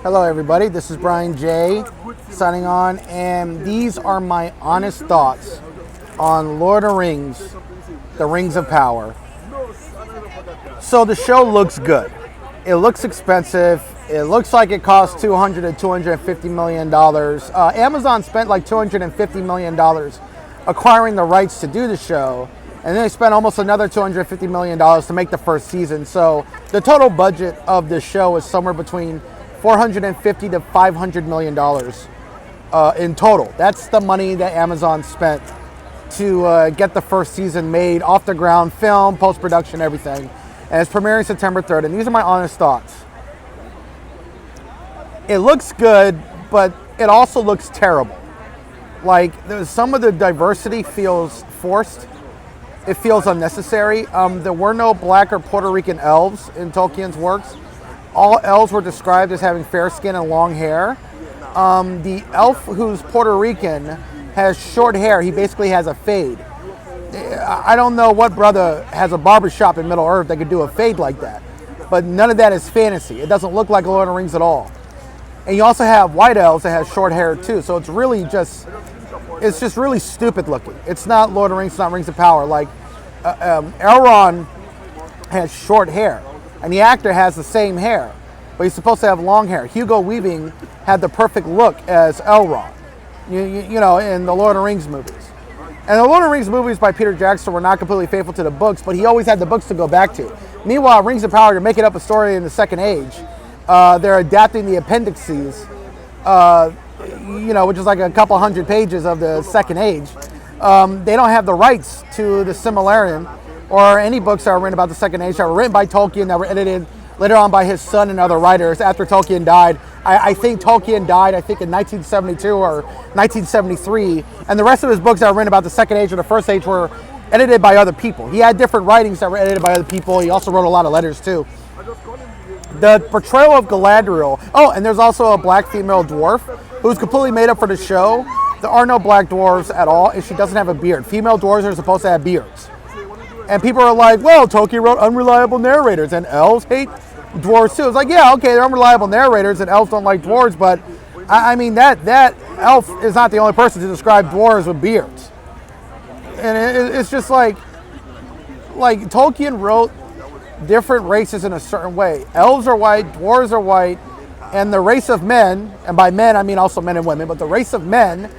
Hello, everybody. This is Brian J. signing on, and these are my honest thoughts on Lord of the Rings, The Rings of Power. So the show looks good. It looks expensive. It looks like it cost $200 to $250 million. Amazon spent like $250 million acquiring the rights to do the show, and then they spent almost another $250 million to make the first season. So the total budget of this show is somewhere between $450 to $500 million in total. That's the money that Amazon spent to get the first season made, off the ground, film, post-production, everything. And it's premiering September 3rd. And these are my honest thoughts. It looks good, but it also looks terrible. Like, some of the diversity feels forced. It feels unnecessary. There were no black or Puerto Rican elves in Tolkien's works. All elves were described as having fair skin and long hair. The elf who's Puerto Rican has short hair. He basically has a fade. I don't know what brother has a barbershop in Middle Earth that could do a fade like that. But none of that is fantasy. It doesn't look like Lord of the Rings at all. And you also have white elves that have short hair too. So it's really just, it's just really stupid looking. It's not Lord of the Rings, it's not Rings of Power. Like Elrond has short hair, and the actor has the same hair, but he's supposed to have long hair. Hugo Weaving had the perfect look as Elrond, you know, in the Lord of the Rings movies. And the Lord of the Rings movies by Peter Jackson were not completely faithful to the books, but he always had the books to go back to. Meanwhile, Rings of Power, you're making up a story in the Second Age. They're adapting the appendices, you know, which is like a couple hundred pages of the Second Age. They don't have the rights to the Silmarillion or any books that are written about the Second Age that were written by Tolkien, that were edited later on by his son and other writers after Tolkien died. I think Tolkien died, I think in 1972 or 1973, and the rest of his books that were written about the Second Age or the First Age were edited by other people. He had different writings that were edited by other people. He also wrote a lot of letters too. The portrayal of Galadriel. Oh, and there's also a black female dwarf who's completely made up for the show. There are no black dwarves at all, and she doesn't have a beard. Female dwarves are supposed to have beards. And people are like, well, Tolkien wrote unreliable narrators, and elves hate dwarves too. It's like, yeah, okay, they're unreliable narrators, and elves don't like dwarves, but I mean, that elf is not the only person to describe dwarves with beards. And it's just like Tolkien wrote different races in a certain way. Elves are white, dwarves are white, and the race of men, and by men I mean also men and women, but the race of men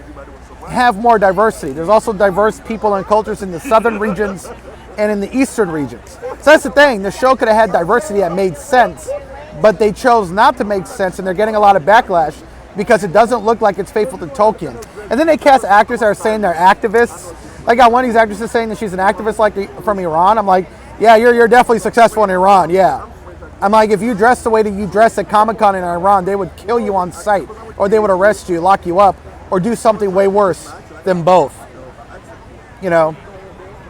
have more diversity. There's also diverse people and cultures in the southern regions and in the eastern regions. So that's the thing, the show could have had diversity that made sense, but they chose not to make sense, and they're getting a lot of backlash because it doesn't look like it's faithful to Tolkien. And then they cast actors that are saying they're activists. I got one of these actresses saying that she's an activist like from Iran. I'm like, yeah, you're definitely successful in Iran, yeah. I'm like, if you dress the way that you dress at Comic-Con in Iran, they would kill you on sight, or they would arrest you, lock you up, or do something way worse than both. You know?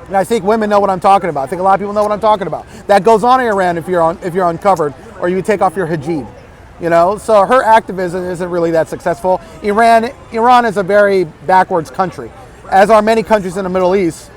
And I think women know what I'm talking about. I think a lot of people know what I'm talking about. That goes on in Iran if you're uncovered, or you take off your hijab. You know? So her activism isn't really that successful. Iran is a very backwards country, as are many countries in the Middle East.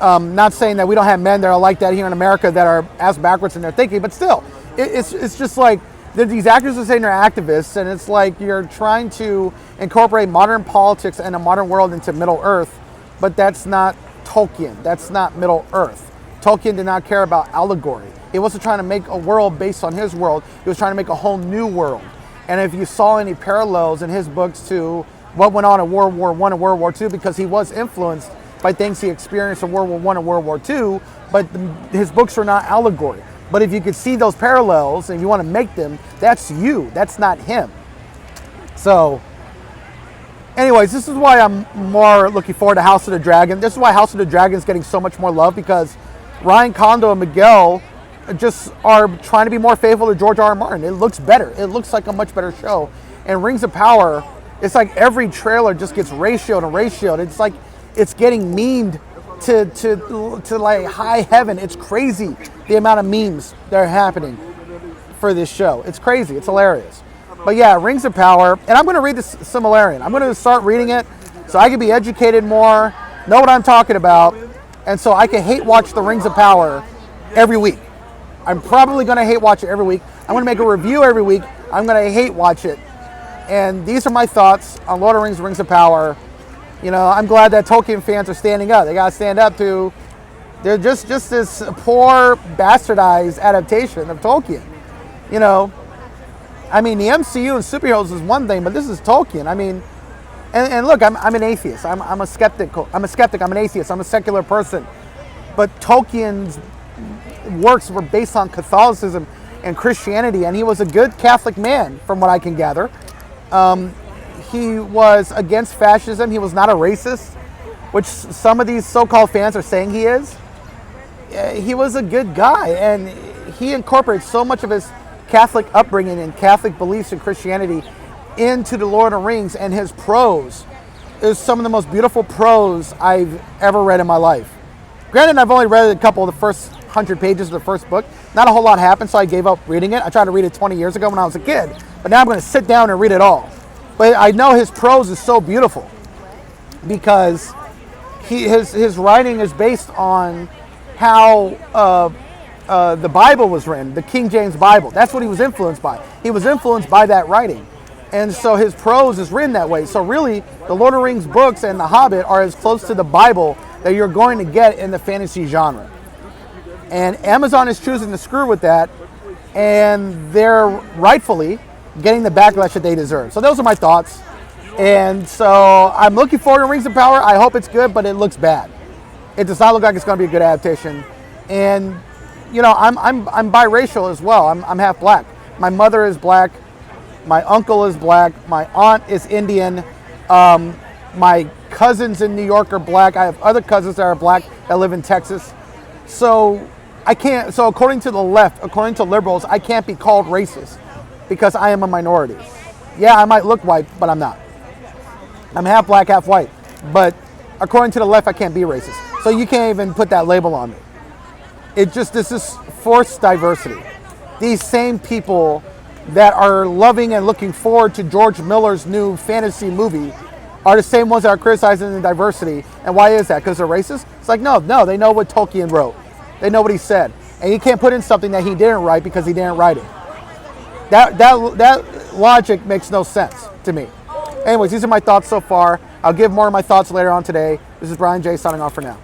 Not saying that we don't have men that are like that here in America that are as backwards in their thinking, but still, it's just like these actors are saying they're activists, and it's like you're trying to incorporate modern politics and a modern world into Middle Earth, but that's not Tolkien. That's not Middle Earth. Tolkien did not care about allegory. He wasn't trying to make a world based on his world. He was trying to make a whole new world. And if you saw any parallels in his books to what went on in World War I and World War II, because he was influenced by things he experienced in World War I and World War II, but his books are not allegory. But if you could see those parallels and you want to make them, that's you. That's not him. So, anyways, this is why I'm more looking forward to House of the Dragon. This is why House of the Dragon is getting so much more love, because Ryan Condal and Miguel just are trying to be more faithful to George R. R. Martin. It looks better. It looks like a much better show. And Rings of Power, it's like every trailer just gets ratioed and ratioed. It's like it's getting memed to like high heaven. It's crazy the amount of memes that are happening for this show. It's crazy. It's hilarious. But yeah, Rings of Power. And I'm going to read the Silmarillion. I'm going to start reading it so I can be educated more, know what I'm talking about, and so I can hate watch the Rings of Power every week. I'm probably going to hate watch it every week. I'm going to make a review every week. I'm going to hate watch it. And these are my thoughts on Lord of the Rings, Rings of Power. You know, I'm glad that Tolkien fans are standing up. They got to stand up to, they're just this poor, bastardized adaptation of Tolkien. You know, I mean, the MCU and superheroes is one thing, but this is Tolkien. I mean, and look, I'm an atheist. I'm a skeptic. I'm an atheist. I'm a secular person. But Tolkien's works were based on Catholicism and Christianity, and he was a good Catholic man, from what I can gather. He was against fascism. He was not a racist, which some of these so-called fans are saying he is. He was a good guy, and he incorporates so much of his Catholic upbringing and Catholic beliefs in Christianity into the Lord of the Rings, and his prose is some of the most beautiful prose I've ever read in my life. Granted, I've only read a couple of the first 100 pages of the first book. Not a whole lot happened, so I gave up reading it. I tried to read it 20 years ago when I was a kid, but now I'm going to sit down and read it all. But I know his prose is so beautiful because his writing is based on how the Bible was written, the King James Bible. That's what he was influenced by. He was influenced by that writing. And so his prose is written that way. So really, the Lord of the Rings books and The Hobbit are as close to the Bible that you're going to get in the fantasy genre. And Amazon is choosing to screw with that, and they're rightfully getting the backlash that they deserve. So those are my thoughts. And so I'm looking forward to Rings of Power. I hope it's good, but it looks bad. It does not look like it's going to be a good adaptation. And you know, I'm biracial as well. I'm half black. My mother is black. My uncle is black. My aunt is Indian. My cousins in New York are black. I have other cousins that are black that live in Texas. So I can't. So according to the left, according to liberals, I can't be called racist because I am a minority. Yeah, I might look white, but I'm not. I'm half black, half white. But according to the left, I can't be racist. So you can't even put that label on me. This is forced diversity. These same people that are loving and looking forward to George Miller's new fantasy movie are the same ones that are criticizing the diversity. And why is that? Because they're racist? It's like, no, they know what Tolkien wrote. They know what he said. And you can't put in something that he didn't write because he didn't write it. That logic makes no sense to me. Anyways, these are my thoughts so far. I'll give more of my thoughts later on today. This is Brian J. signing off for now.